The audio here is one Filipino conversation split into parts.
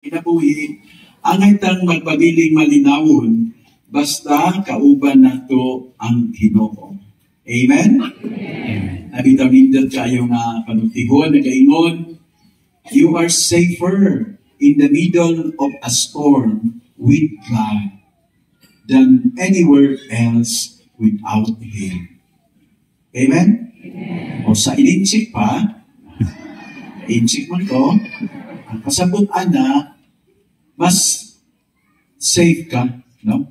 Kinabuhi, angay tang magpabiling malinawon, basta kauban nato ang Ginoo. Amen? Amen. Nabitaw-nindot kayo nga panutihon, nagaingon, you are safer in the middle of a storm with God than anywhere else without Him. Amen? Amen. O sa ininsik pa, insik mo ko, ang kasabutan na, mas safe ka, no?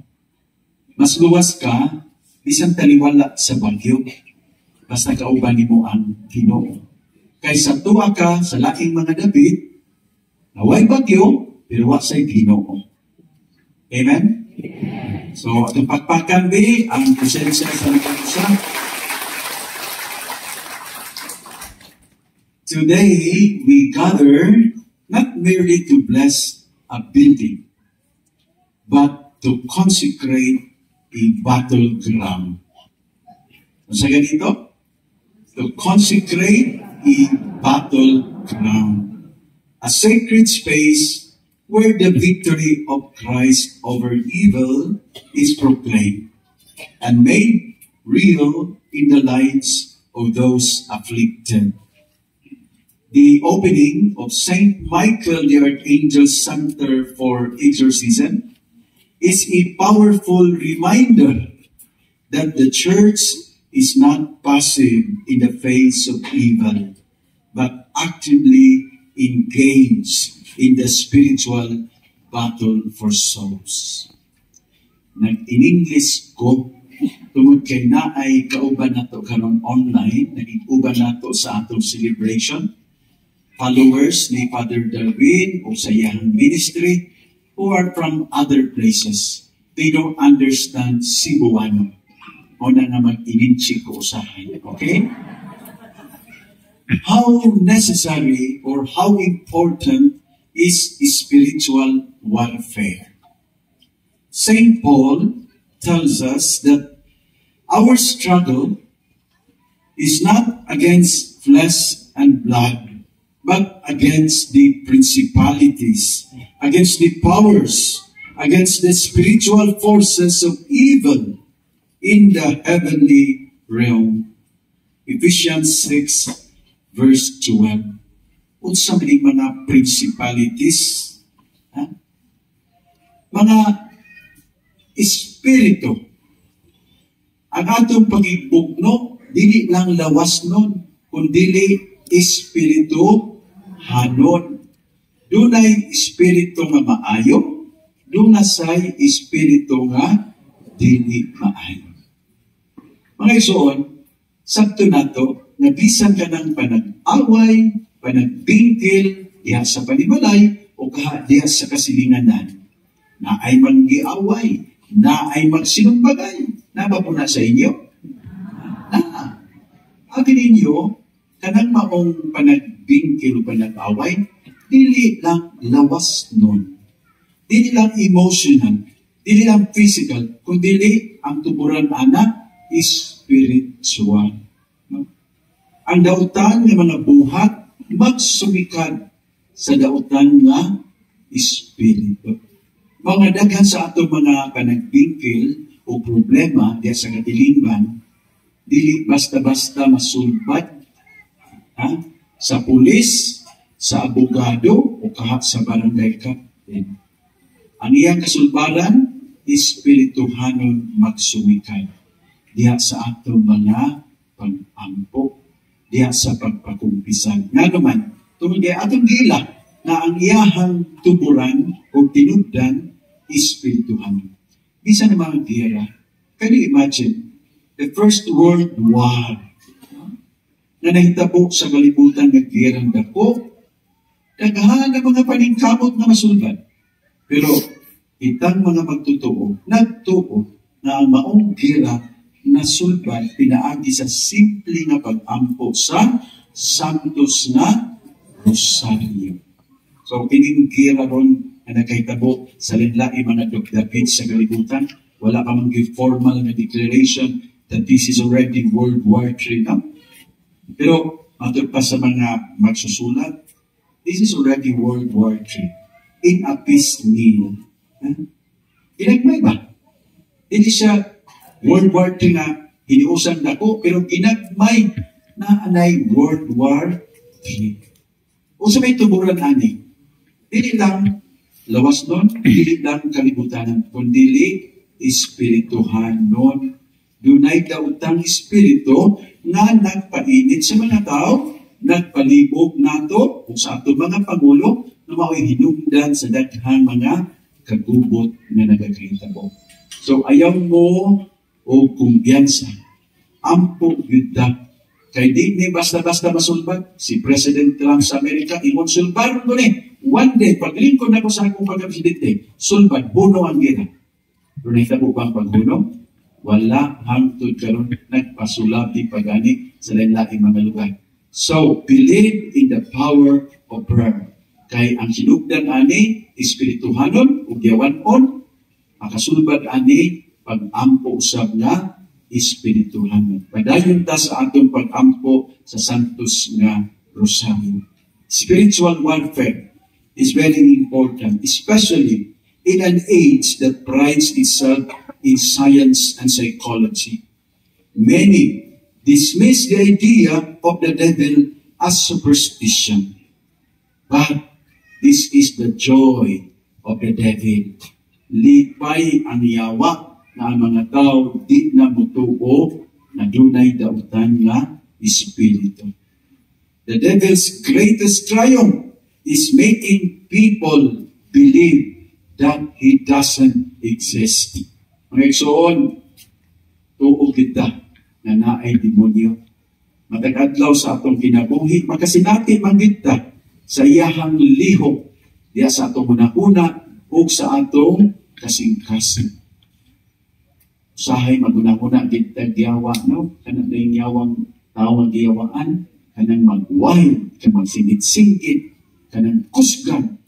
Mas luwas ka, bisan taliwala sa bagyo, basta kauban mo ang Ginoo. Kaysa tuwa ka sa laking mga David, naway bagyo, pero wa sa'y Ginoo. Amen? Amen. So, atong pagpakan di, ang presensya sa nagkakasa. Today, we gather not merely to bless a building, but to consecrate a battleground. Sa ganito? To consecrate a battleground. A sacred space where the victory of Christ over evil is proclaimed and made real in the lives of those afflicted. The opening of St. Michael the Archangel Center for Exorcism is a powerful reminder that the Church is not passive in the face of evil, but actively engaged in the spiritual battle for souls. Nag-in-English ko, tungod kay na ay kauban nato karon online, nag-iuban nato sa atong celebration, followers ni Father Darwin o sa iyang ministry who are from other places. They don't understand Cebuano. O na nga mag-ininchi ko usahay. Okay? How necessary or how important is spiritual warfare? St. Paul tells us that our struggle is not against flesh and blood, but against the principalities, against the powers, against the spiritual forces of evil in the heavenly realm. Ephesians 6, verse 12. Unsa man mga principalities? Ha? Mga espiritu. Ang atong pagibugno, dili lang lawas nun, kundi espiritu hanon. Dunay espiritu nga maayo, dunasay espiritu nga dili maayo. Mga igsoon, sakto nato, nga bisan ka ng panag-away, panagbingkil, diha sa panimalay, o diha sa kasilinganan, na ay manggiaway, na ay magsinumbagay, na ba po na sa inyo? Na. Agin ninyo, kanang maong panagbingkil o panag-away, dili lang lawas nun. Dili lang emotional, dili lang physical, kundi ang tuburan anak, spiritual. No? Ang dautan ng mga buhat, magsumikad sa dautan nga espiritu. Mga daghan sa ato mga panagbingkil o problema diya sa katilingban, dili basta-basta masulbad, ha? Sa pulis, sa abogado, o kahat sa barangay captain. Ang iyang kasulbaran, espirituhanon magsumikad. Diha sa atong mga pag-ampo, diha sa pagpakumpisan. Nga naman, tungkol kay atong gila, na ang iyahang tuburan o tinubdan, espirituhanon. Bisa na mga gera. Can you imagine? The First World War, na nahitabo sa kalibutan ng gerang dako, daghan ng mga paningkamot na masulbad. Pero itang mga magtutuo, nagtuo na ang maong gera na sulbad pinaagi sa simple nga pag-ampo sa Santos na Rosario. So, kining gera ron na nakahitabo sa linlaing mga dugdapit sa kalibutan, wala pa mang formal na declaration that this is already World War III na. Pero, matod pa sa mga magsusulat, this is already World War III. in a piecemeal. Ginagmay ba? Hindi siya World War II nga hiniusan dako, pero ginagmay na anay World War III. O sa may tuburan ani, dili lang lawas nun, dili lang kalibutanan, kundi espirituhanon. Dunay daotang espiritu nga nagpainit sa mga tao, nagpalibog nato o sa ato mga pangulo na mao'y hinungdan sa daghang mga kagubot na nagagritabo. So ayaw mo o kumpiyansa, ampo yuda. Kay di ni basta-basta masulbad, si President Trump sa Amerika, imon sulbad ko ni. One day, paglingkod na ko sa akong pagka-presidente, sulbad, buno ang gira. Pero nahitabo bang pagbuno? Wala hangtod karon nagpasulabi pagani sa lain-laing mga lugar. So, believe in the power of prayer. Kay ang sinugdan ani, espirituhanon, o yawanon, makasulbad ani, pag-ampo usab nga, espirituhanon. Padayon ta sa atong pag-ampo sa santos nga Rosario. Spiritual warfare is very important, especially in an age that prides itself in science and psychology. Many dismiss the idea of the devil as superstition. But this is the joy of the devil. Lipay ang yawa na ang mga tao di na mutuo na dunay dautan nga espiritu. The devil's greatest triumph is making people believe that he doesn't exist. Mga igsoon, tuo kita na naay demonyo. Matag-adlaw sa atong kinabuhi, makasinati man kita sa iyahang lihok diya sa atong munahuna o sa atong kasing-kasing. Usahay maguna-una kita giyawa, no? Kanang na yung yawang tawag giyawaan, kanang mag-wild, kanang magsingit-singit, kanang kusgan.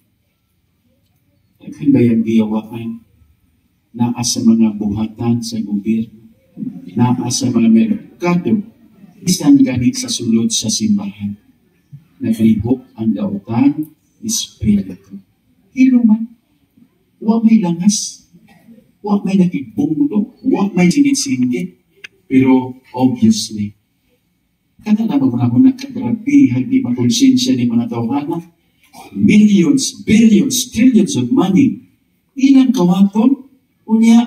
Kan ba yung giyawaan? Naa sa mga buhatan sa gobyerno, naa sa mga merkado, isang ganit sa sulod sa simbahan. Naglihok ang dautan, espiritu. Hiluman, huwag may langas, huwag may nakigbunglo, huwag may singit-singit. Pero obviously, kada na mo na kagrabi, hindi makonsensya ni mga tawhana, millions, billions, trillions of money, ilang kawaton, unya,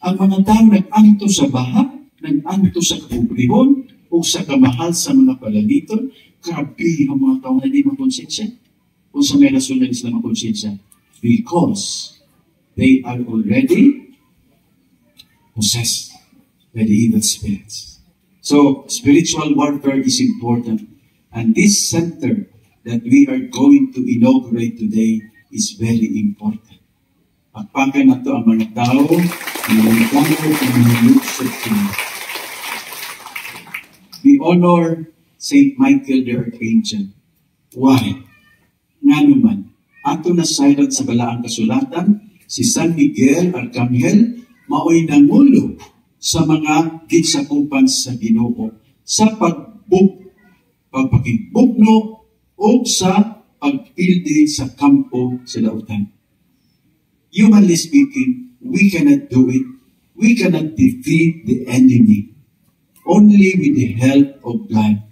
ang mga tao nag-anto sa baha, nag-anto sa kabubrihon, o sa kamahal sa mga palaliton, grabe ang mga tao na hindi makonsensya. Kung sa may rason na sila makonsensya, because they are already possessed by the evil spirits. So, spiritual warfare is important. And this center that we are going to inaugurate today is very important. Pagpakan na ito ang mga tao na nagkano ang mga luksod kina. We honor St. Michael the Archangel. Why? Nga naman, ato na silent sa balaang kasulatan, si San Miguel Arcangel mao'y nangulo sa mga gitsakupan sa Ginoo sa pagpakigbugno o sa pagpildi sa kampo sa lautan. Humanly speaking, we cannot do it. We cannot defeat the enemy. Only with the help of God.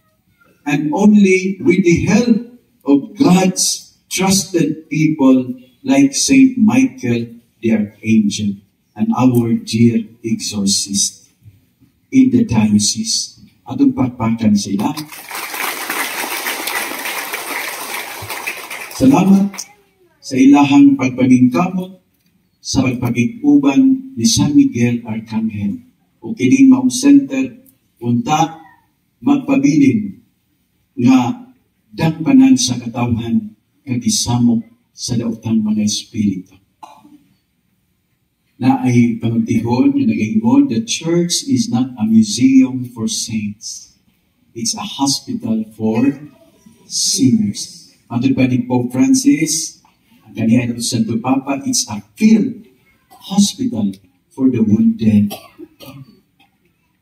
And only with the help of God's trusted people like St. Michael the Archangel and our dear exorcist in the diocese. Atong pagpakan sila. Salamat sa ilahang pagpaningkamot sa pagpagikuban ni San Miguel Arcangel. O kining maong center, punta, magpabilin nga dagpanan sa katawhan kagisamok sa daotang mga espiritu. Na ay pangutihon na nag-ingon, the church is not a museum for saints. It's a hospital for sinners. Matod pa ni Pope Francis, ang kaniya sa Santo Papa, it's a field hospital for the wounded.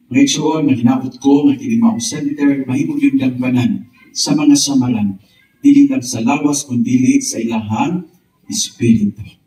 Ngayon soon, nahinabot ko, nga kinimaong center, mahimog yung dagbanan sa mga samaran, dili lang sa lawas, kundi sa ilahang Espiritu.